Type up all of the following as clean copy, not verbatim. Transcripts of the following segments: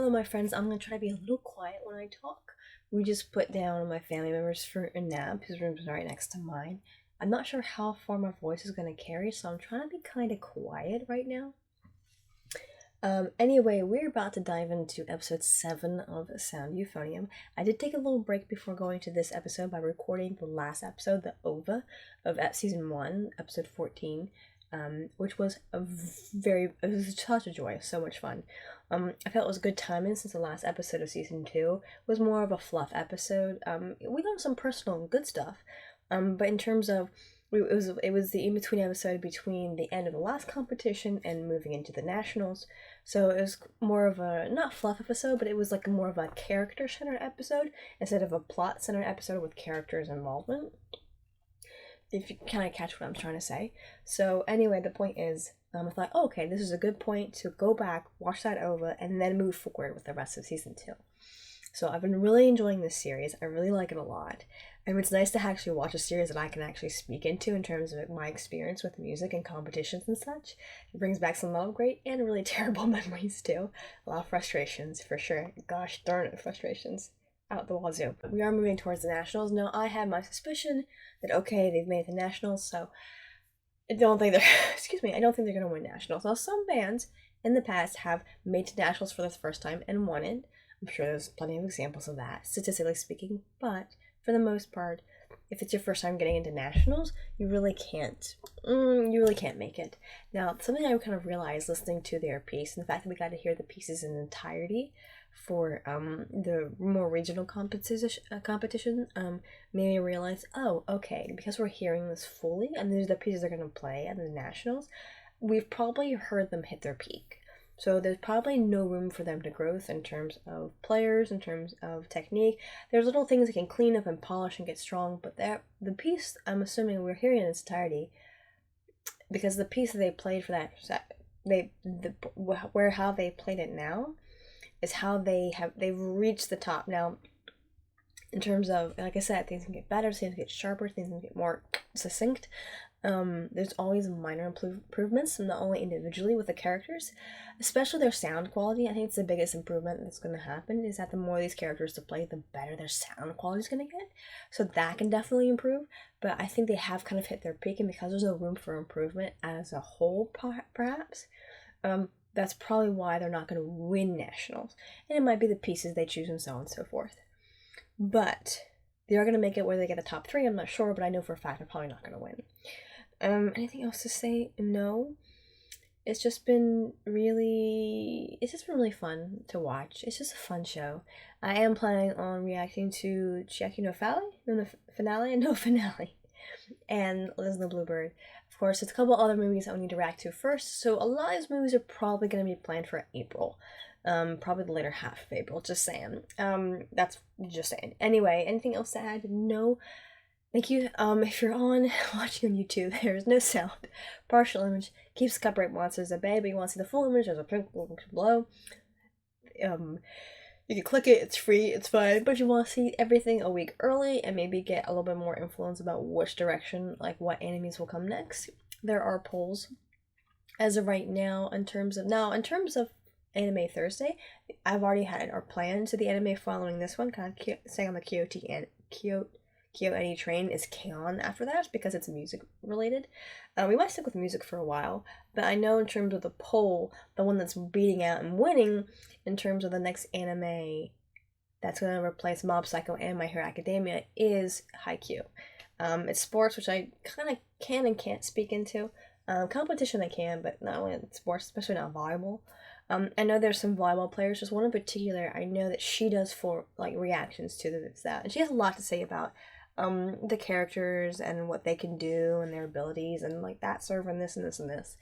hello, my friends. I'm gonna try to be a little quiet when I talk. We just put down my family members for a nap. His room's right next to mine. I'm not sure how far my voice is gonna carry, so I'm trying to be kind of quiet right now. Anyway, we're about to dive into episode 7 of Sound Euphonium. I did take a little break before going to this episode by recording the last episode, the OVA of season 1, episode 14. Which was it was such a joy, so much fun. I felt it was good timing since the last episode of season 2 was more of a fluff episode. We got some personal and good stuff, but in terms of it was the in-between episode between the end of the last competition and moving into the nationals, so it was more of a not fluff episode, but it was like more of a character-centered episode instead of a plot-centered episode with characters' involvement, if you kind of catch what I'm trying to say. So anyway, the point is, I thought, oh, okay, this is a good point to go back, watch that over, and then move forward with the rest of season 2. So I've been really enjoying this series. I really like it a lot. And it's nice to actually watch a series that I can actually speak into in terms of my experience with music and competitions and such. It brings back some lot of great and really terrible memories too. A lot of frustrations, for sure. Gosh darn it, frustrations. Out the wazoo. We are moving towards the nationals. Now, I had my suspicion that, okay, they've made the nationals, so I don't think they're gonna win nationals. Now, some bands in the past have made to nationals for the first time and won it. I'm sure there's plenty of examples of that, statistically speaking, but for the most part, if it's your first time getting into nationals, you really can't make it. Now, something I kind of realized listening to their piece, and the fact that we got to hear the pieces in entirety for the more regional competition made me realize, oh, okay, because we're hearing this fully, and these are the pieces they're going to play at the nationals, we've probably heard them hit their peak. So there's probably no room for them to growth in terms of players, in terms of technique. There's little things they can clean up and polish and get strong, but the piece, I'm assuming we're hearing in its entirety, because the piece that they played for that, how they played it now, is how they've reached the top. Now, in terms of, like I said, things can get better, things can get sharper, things can get more succinct. There's always minor improvements, not only individually with the characters, especially their sound quality. I think it's the biggest improvement that's going to happen, is that the more these characters to play, the better their sound quality is going to get. So that can definitely improve, but I think they have kind of hit their peak, and because there's no room for improvement as a whole, perhaps, that's probably why they're not going to win nationals. And it might be the pieces they choose and so on and so forth. But they are going to make it where they get the top 3. I'm not sure, but I know for a fact they're probably not going to win. Anything else to say? No. It's just been really fun to watch. It's just a fun show. I am planning on reacting to Chiaki no Finale, and Liz and the Bluebird. Of course, there's a couple other movies I will need to react to first, so a lot of these movies are probably going to be planned for April. Probably the later half of April, just saying. That's just saying. Anyway, anything else to add? No. Thank you. If you're watching on YouTube, there is no sound. Partial image. Keeps copyright monsters at bay, but you want to see the full image, there's a link below. You can click it, it's free, it's fine, but if you want to see everything a week early and maybe get a little bit more influence about which direction, like what animes will come next, there are polls as of right now in terms of Anime Thursday. I've already had our plan to the anime following this one, kind of staying on the KyoAni train is K-On! After that, because it's music related. We might stick with music for a while, but I know in terms of the poll, the one that's beating out and winning in terms of the next anime that's going to replace Mob Psycho and My Hero Academia is Haikyuu. It's sports, which I kind of can and can't speak into. Competition I can, but not only sports, especially not volleyball. I know there's some volleyball players, just one in particular I know that she does for like reactions to that, and she has a lot to say about the characters and what they can do and their abilities and like that serve and this and this and this.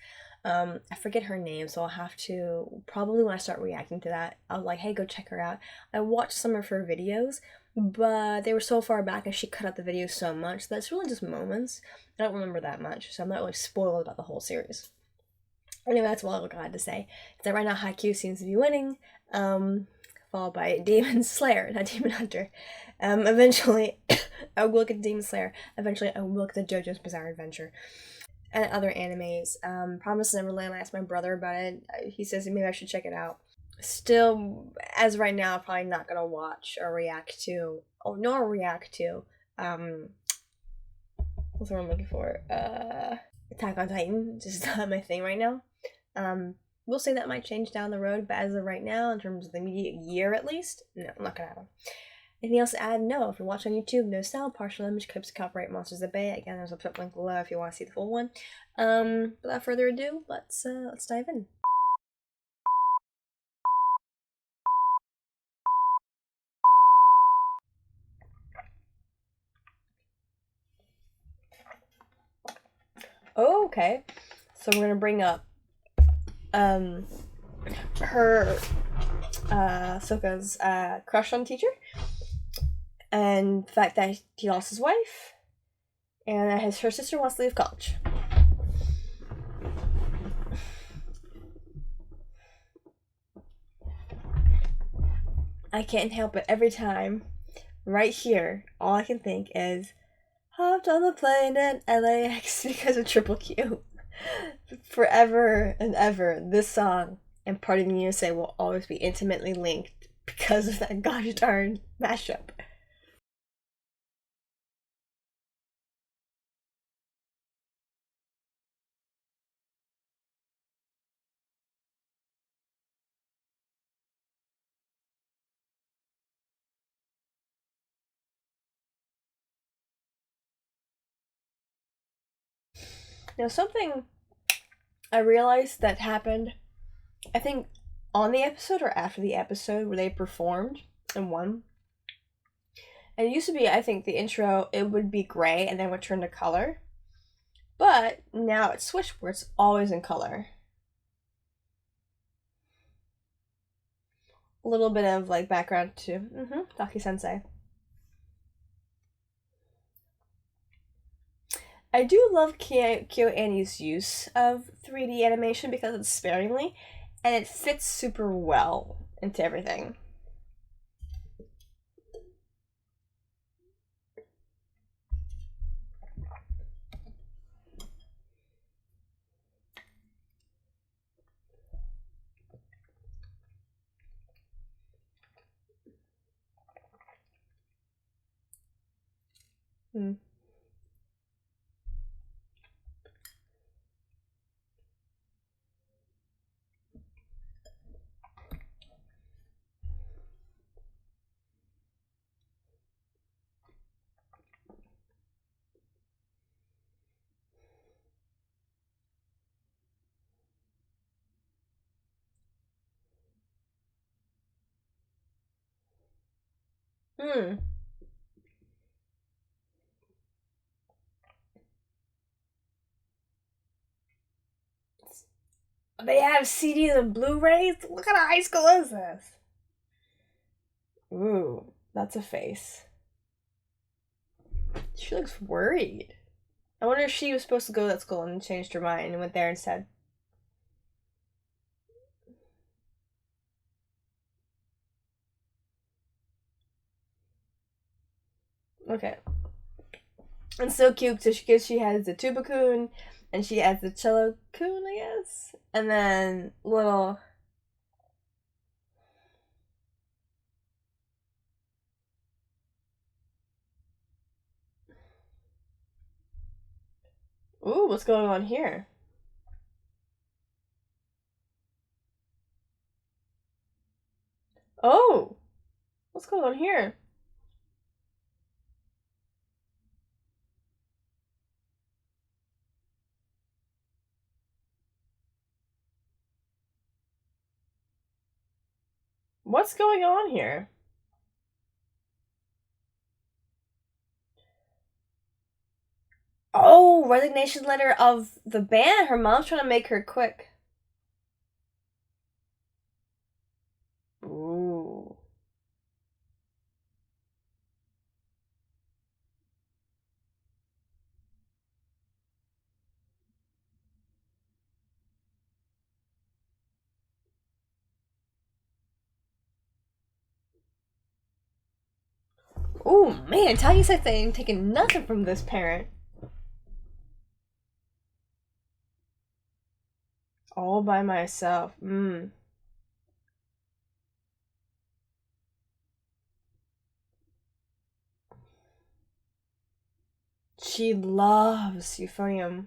I forget her name, so I'll have to, probably when I start reacting to that, I'll like, hey, go check her out. I watched some of her videos, but they were so far back and she cut out the videos so much that it's really just moments. I don't remember that much, so I'm not really spoiled about the whole series. Anyway, that's all I had to say. Is that right now Haikyuu seems to be winning, followed by Demon Slayer, not Demon Hunter. Eventually, I will look at Demon Slayer. Eventually, I will look at the JoJo's Bizarre Adventure and other animes. Promised Neverland, I asked my brother about it. He says maybe I should check it out. still, as right now, probably not gonna watch or react to, what's the word I'm looking for? Attack on Titan, just not my thing right now. We'll say that might change down the road, but as of right now, in terms of the immediate year at least, no, I'm not gonna have them. Anything else to add? No. If you're watching on YouTube, no sound, partial image, clips, copyright, Monsters at Bay. Again, there's a link below if you want to see the full one. Without further ado, let's dive in. Okay, so we're gonna bring up her Asuka's crush on the teacher, and the fact that he lost his wife, and that her sister wants to leave college. I can't help it every time. Right here, all I can think is hopped on the plane at LAX because of Triple Q. Forever and ever, this song and Party in the USA will always be intimately linked because of that gosh darn mashup. Now, something I realized that happened, I think, on the episode or after the episode where they performed and won. And it used to be, I think, the intro, it would be gray and then would turn to color. But now it's switched where it's always in color. A little bit of like background to Taki Sensei. I do love KyoAni's use of 3D animation because it's sparingly, and it fits super well into everything. Hmm. Hmm. They have CDs and Blu-rays? What kind of high school is this? Ooh, that's a face. She looks worried. I wonder if she was supposed to go to that school and changed her mind and went there instead. Okay. And so cute because she has the tuba kun and she has the cello kun, I guess. And then little. Ooh, what's going on here? Oh! What's going on here? What's going on here? Oh, resignation letter of the band. Her mom's trying to make her quick. Ooh. Ooh, man, Tiny said they ain't taking nothing from this parent. All by myself. She loves Euphonium.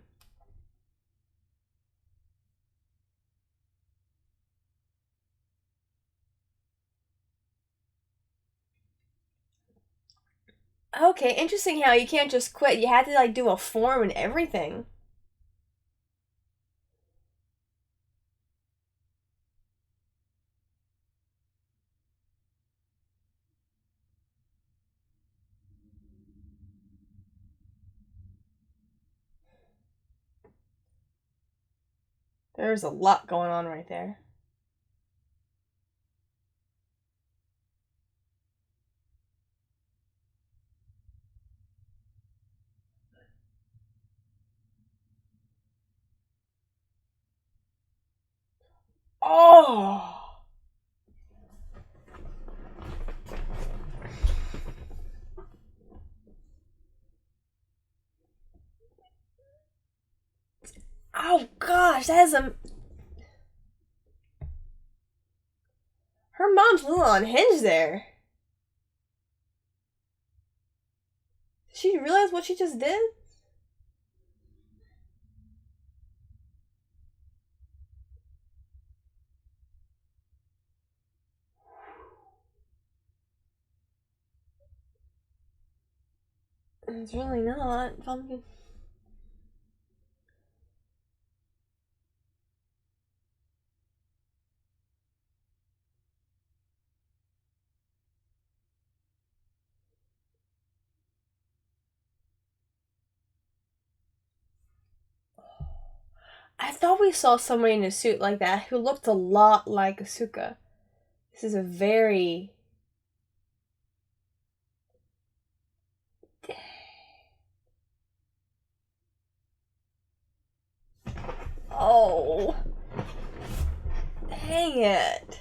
Okay, interesting how you can't just quit. You had to like do a form and everything. There's a lot going on right there. Oh! Oh gosh, that is a... Her mom's a little unhinged there. Did she realize what she just did? It's really not. Pumpkin. I thought we saw somebody in a suit like that who looked a lot like Asuka. This is a very... Oh. Dang it.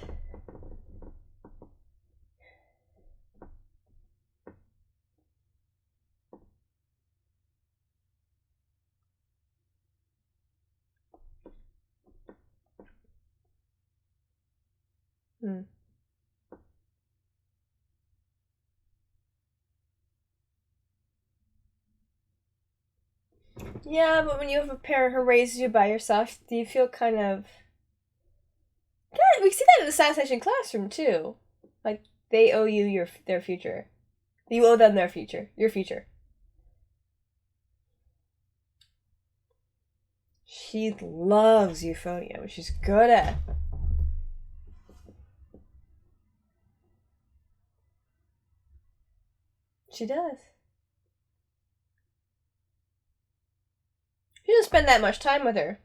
Hmm. Yeah, but when you have a parent who raises you by yourself, do you feel kind of... Yeah, we see that in the Assassination Classroom, too. Like, they owe you their future. You owe them their future. Your future. She loves Euphonium, which she's good at. She does. She doesn't spend that much time with her.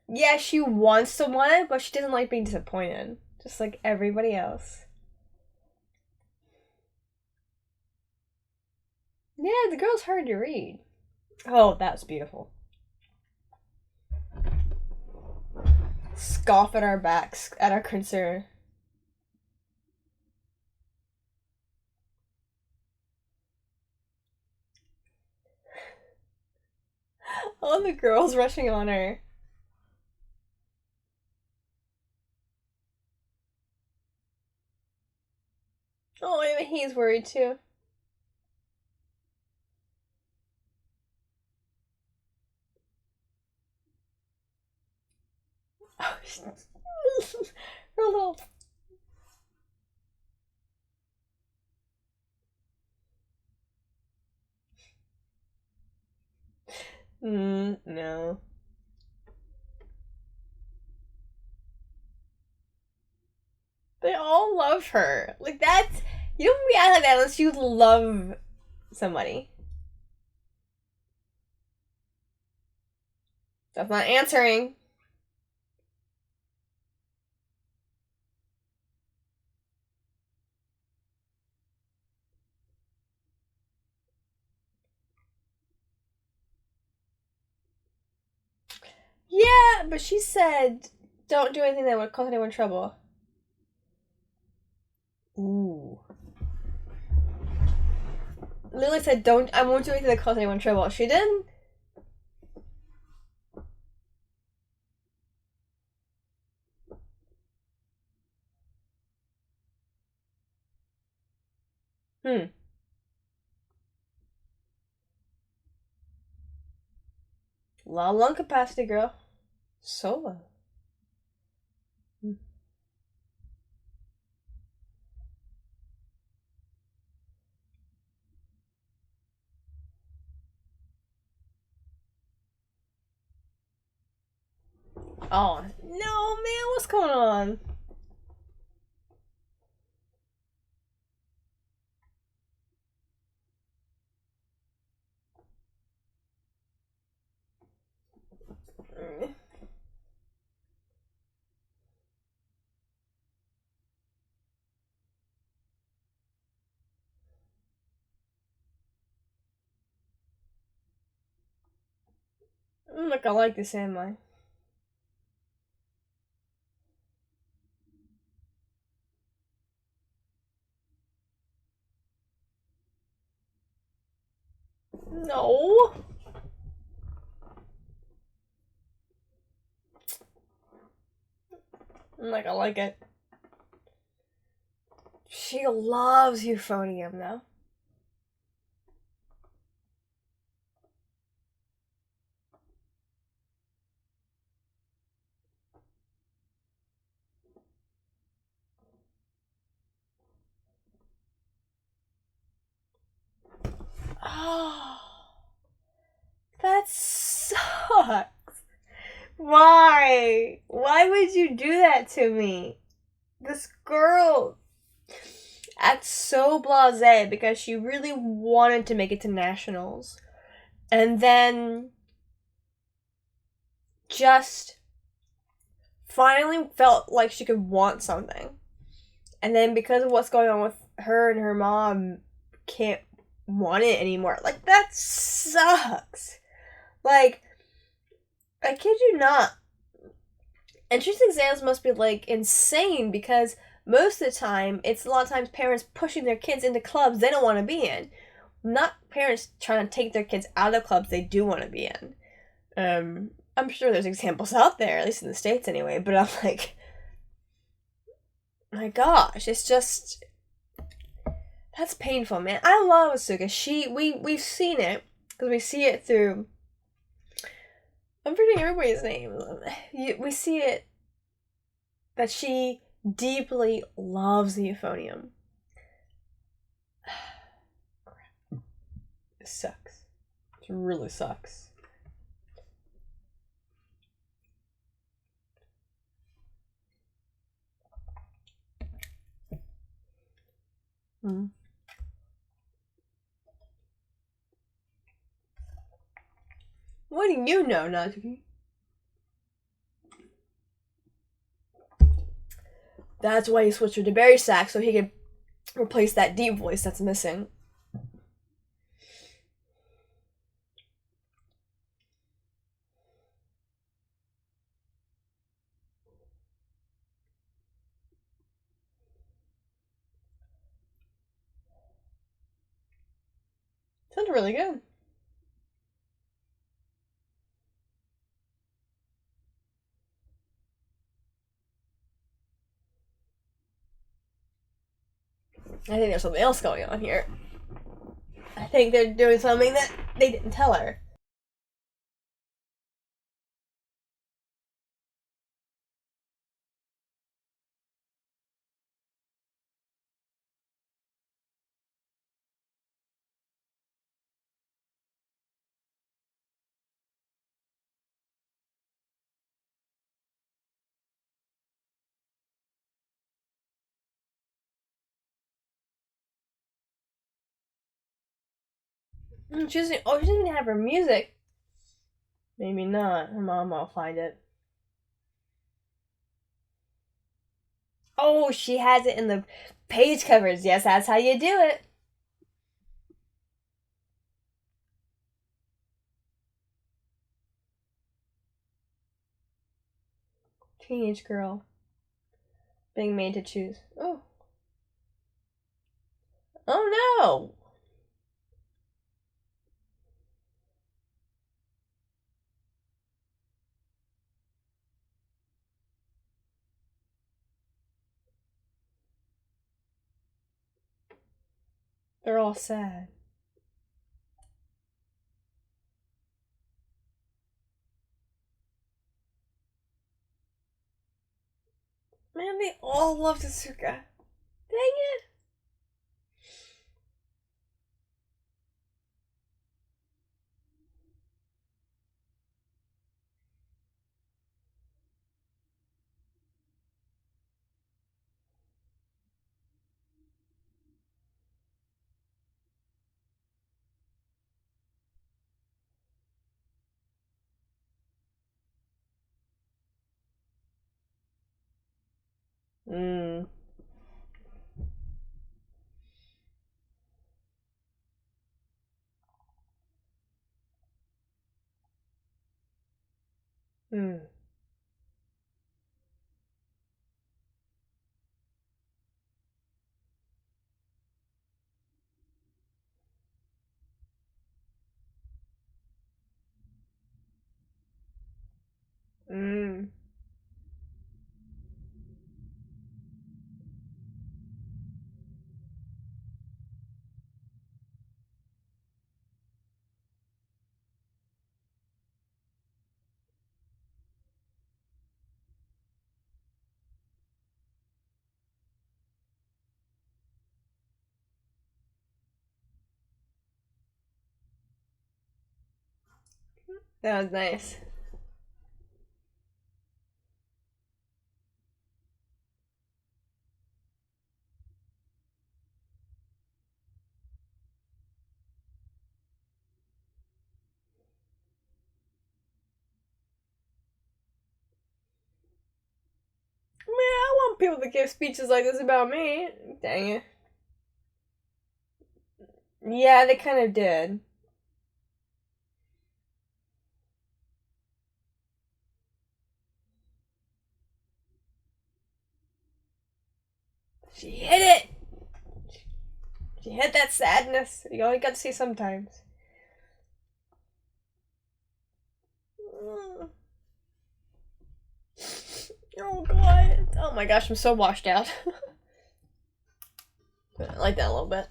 Yeah, she wants to want it, but she doesn't like being disappointed. Just like everybody else. Yeah, the girl's hard to read. Oh, that's beautiful. Scoff at our backs, at our concern. All the girls rushing on her. Oh, even he's worried too. Her little... no. They all love her. Like, that's... You don't react like that unless you love somebody. That's not answering. Yeah, but she said, don't do anything that would cause anyone trouble. Ooh. Lily said, I won't do anything that causes anyone trouble. She didn't. Hmm. A lot of lung capacity, girl. Solo. Hmm. Oh, no, man, what's going on? Look, I like this, am I? No. Look, I like it. She loves euphonium, though. Oh, that sucks. Why? Why would you do that to me? This girl acts so blasé because she really wanted to make it to nationals. And then just finally felt like she could want something. And then because of what's going on with her and her mom, can't want it anymore. Like, that sucks. Like, I kid you not. Entrance exams must be, like, insane because most of the time, it's a lot of times parents pushing their kids into clubs they don't want to be in. Not parents trying to take their kids out of clubs they do want to be in. I'm sure there's examples out there, at least in the States anyway, but I'm like, my gosh, it's just, that's painful, man. I love Asuka. We've seen it, because we see it through, I'm forgetting everybody's name. We see it, that she deeply loves the euphonium. It sucks. It really sucks. Hmm. What do you know, Natsuki? That's why he switched her to Berry Sack, so he could replace that deep voice that's missing. Sounds really good. I think there's something else going on here. I think they're doing something that they didn't tell her. She doesn't even have her music. Maybe not. Her mom will find it. Oh, she has it in the page covers. Yes, that's how you do it. Teenage girl being made to choose. Oh. Oh no! They're all sad. Man, they all loved Asuka. Dang it. Mm. Mm. Mm. That was nice. Man, I want people to give speeches like this about me. Dang it. Yeah, they kind of did. She hit it! She hit that sadness. You only got to see sometimes. Oh god. Oh my gosh, I'm so washed out. I like that a little bit.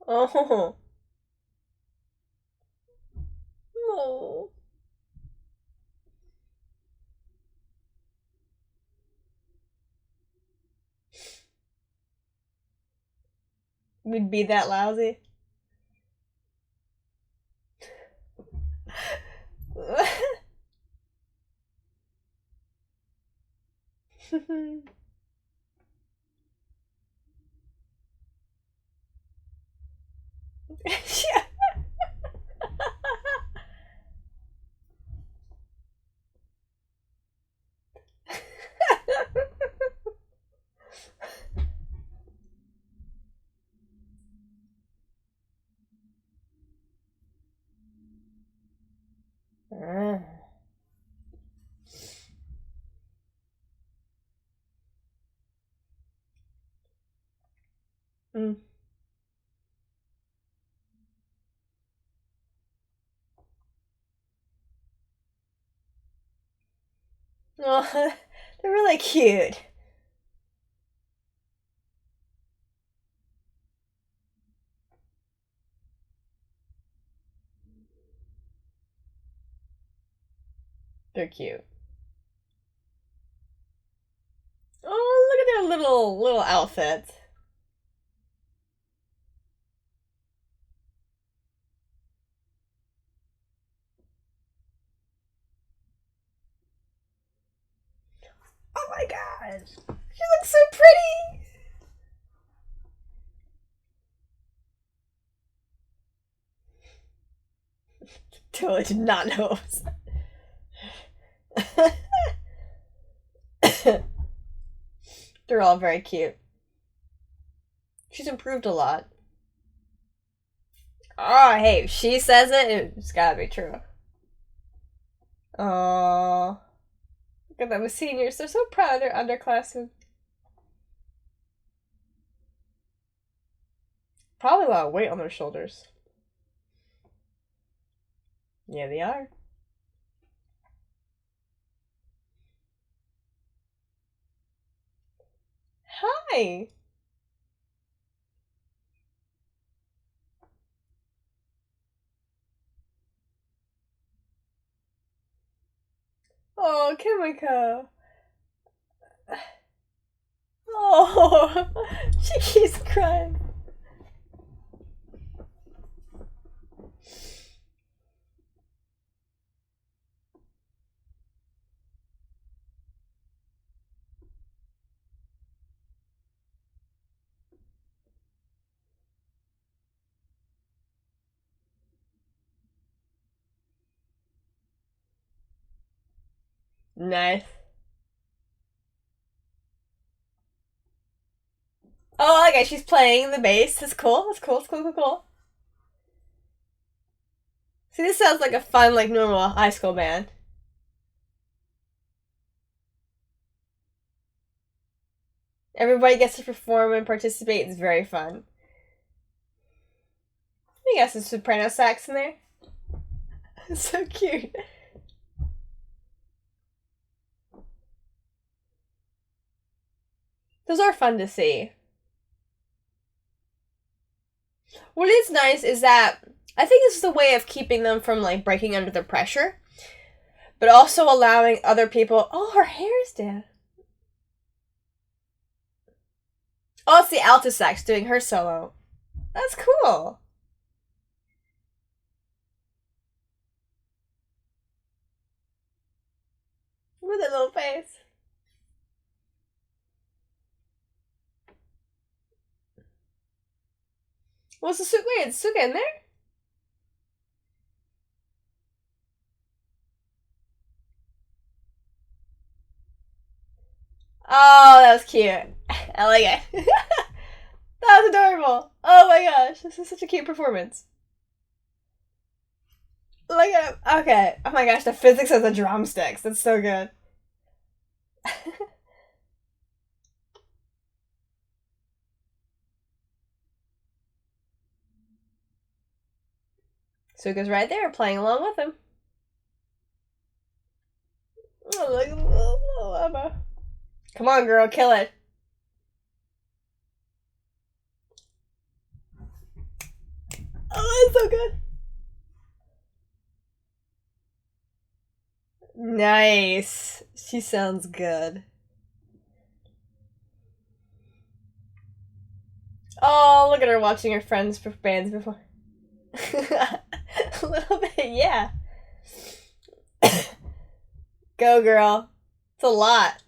Oh. Oh. We'd be that lousy. Yeah. Mm. Oh, they're really cute. They're cute. Oh, look at their little outfits. Oh my gosh. She looks so pretty. Totally did not know. They're all very cute. She's improved a lot. Oh, hey, if she says it, it's gotta be true. Oh, look at them, the seniors. They're so proud of their underclassmen. Probably a lot of weight on their shoulders. Yeah, they are. Why? Oh, Kimiko. Oh, she keeps crying. Nice. Oh, okay, she's playing the bass. That's cool. That's cool. That's cool. Cool. Cool. See, this sounds like a fun, like normal high school band. Everybody gets to perform and participate. It's very fun. We got some soprano sax in there. It's so cute. Those are fun to see. What is nice is that I think this is a way of keeping them from like breaking under the pressure, but also allowing other people. Oh, her hair's down. Oh, it's the alto sax doing her solo. That's cool. With a little face. What's the suit? Wait, is Suka in there? Oh, that was cute. I like it. That was adorable. Oh my gosh, this is such a cute performance. Look at him. Okay. Oh my gosh, the physics of the drumsticks. That's so good. Suka's right there, playing along with him. Oh, look at little Emma. Come on, girl, kill it. Oh, that's so good. Nice. She sounds good. Oh, look at her watching her friends' bands before. A little bit, yeah. Go, girl. It's a lot.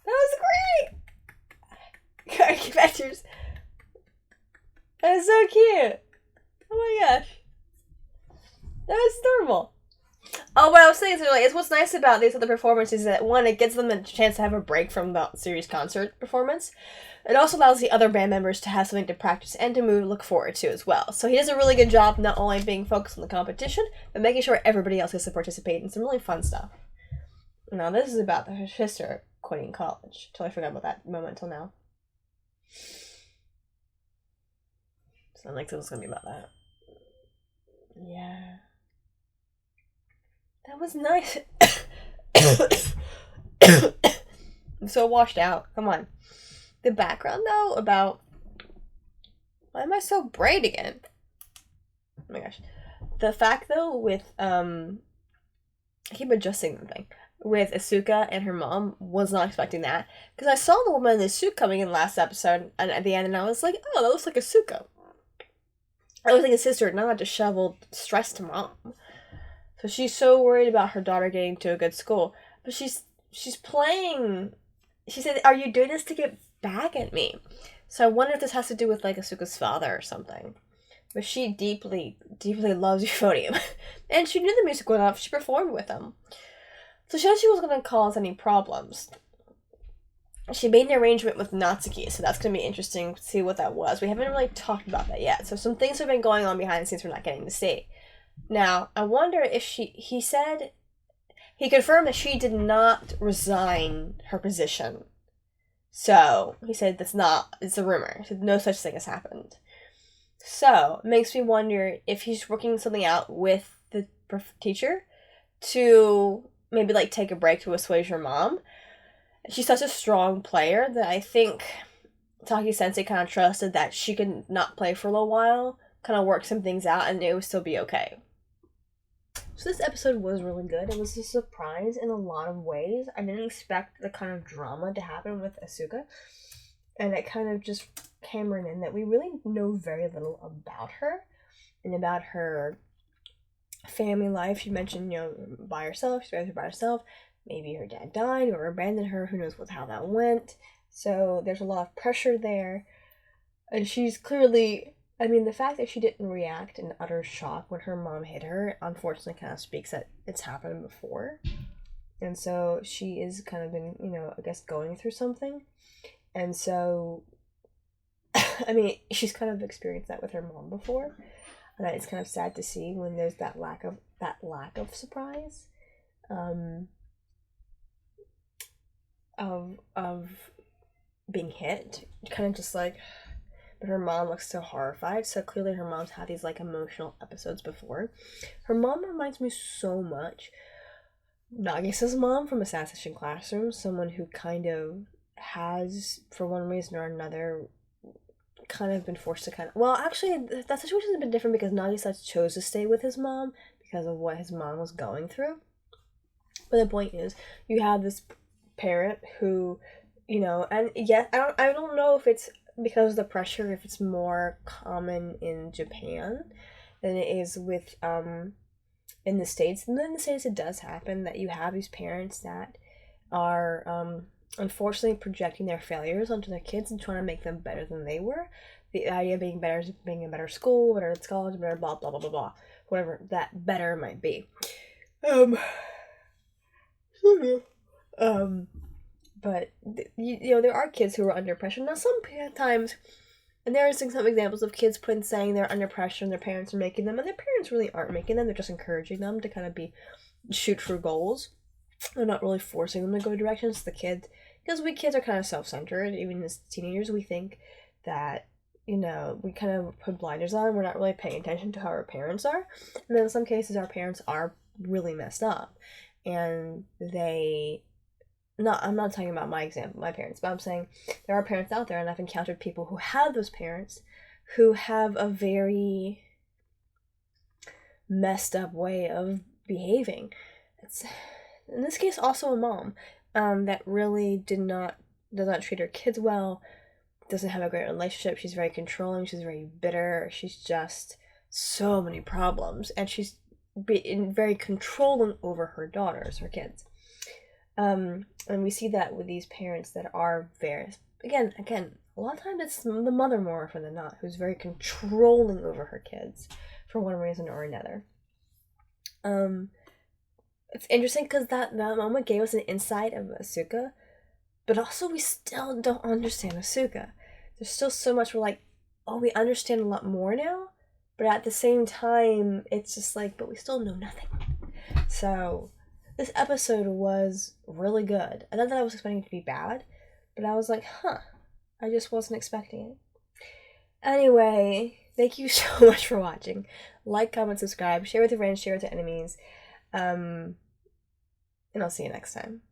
That was great. Caricatures. That was so cute. Oh my gosh. That was adorable. Oh, what I was saying is what's nice about these other performances is that one, it gives them a chance to have a break from the series concert performance. It also allows the other band members to have something to practice and to look forward to as well. So he does a really good job not only being focused on the competition, but making sure everybody else gets to participate in some really fun stuff. Now, this is about his sister quitting college. Totally forgot about that moment until now. So I'm like, it was gonna be about that. Yeah. That was nice. I'm so washed out. Come on. The background, though, about... Why am I so bright again? Oh my gosh. The fact, though, with, I keep adjusting the thing. With Asuka and her mom, was not expecting that. Because I saw the woman in the suit coming in last episode, and at the end, and I was like, oh, that looks like Asuka. I was like a sister, not a disheveled, stressed mom. So she's so worried about her daughter getting to a good school. But she's playing... She said, are you doing this to get back at me? So I wonder if this has to do with, like, Asuka's father or something. But she deeply, deeply loves Euphonium. And she knew the music well enough, she performed with him. So she said she wasn't going to cause any problems. She made an arrangement with Natsuki, so that's going to be interesting to see what that was. We haven't really talked about that yet. So some things have been going on behind the scenes we're not getting to see. Now, I wonder if he confirmed that she did not resign her position. So, he said it's a rumor. He said no such thing has happened. So, it makes me wonder if he's working something out with the teacher to maybe like take a break to assuage her mom. She's such a strong player that I think Taki Sensei kind of trusted that she could not play for a little while, kind of work some things out, and it would still be okay. So this episode was really good. It was a surprise in a lot of ways. I didn't expect the kind of drama to happen with Asuka, and it kind of just hammered in that we really know very little about her and about her family life. She mentioned, by herself. She's raised by herself. Maybe her dad died or abandoned her. Who knows how that went. So there's a lot of pressure there. And she's clearly, the fact that she didn't react in utter shock when her mom hit her, unfortunately kind of speaks that it's happened before. And so she is kind of been, I guess going through something. And so, she's kind of experienced that with her mom before. And it's kind of sad to see when there's that lack of surprise. Of being hit, kind of just like, but her mom looks so horrified. So clearly her mom's had these like emotional episodes before. Her mom reminds me so much Nagisa's mom from Assassination Classroom, someone who kind of has, for one reason or another, kind of been forced to actually that situation has been different because Nagisa chose to stay with his mom because of what his mom was going through. But the point is, you have this parent who, and yes, I don't know if it's because of the pressure, if it's more common in Japan than it is with in the States. And in the States it does happen that you have these parents that are unfortunately projecting their failures onto their kids and trying to make them better than they were. The idea of being better is being in a better school, better at college, better blah blah blah blah blah, whatever that better might be. But there are kids who are under pressure. Now sometimes, and there are some examples of kids saying they're under pressure and their parents are making them, and their parents really aren't making them. They're just encouraging them to kind of shoot for goals. They're not really forcing them to go directions. The kids, because we kids are kind of self-centered. Even as teenagers, we think that we kind of put blinders on. We're not really paying attention to how our parents are, and then in some cases, our parents are really messed up, and I'm not talking about my parents, but I'm saying there are parents out there, and I've encountered people who have those parents who have a very messed up way of behaving. It's, in this case, also a mom that really does not treat her kids well, doesn't have a great relationship. She's very controlling. She's very bitter. She's just so many problems, and she's very controlling over her daughters, her kids. And we see that with these parents that are very, again, a lot of times it's the mother more often than not who's very controlling over her kids for one reason or another. It's interesting because that moment gave us an insight of Asuka, but also we still don't understand Asuka. There's still so much we're like, oh, we understand a lot more now, but at the same time, it's just like, but we still know nothing. So this episode was really good. I thought that I was expecting it to be bad, but I was like, I just wasn't expecting it. Anyway, thank you so much for watching. Like, comment, subscribe, share with your friends, share with your enemies. And I'll see you next time.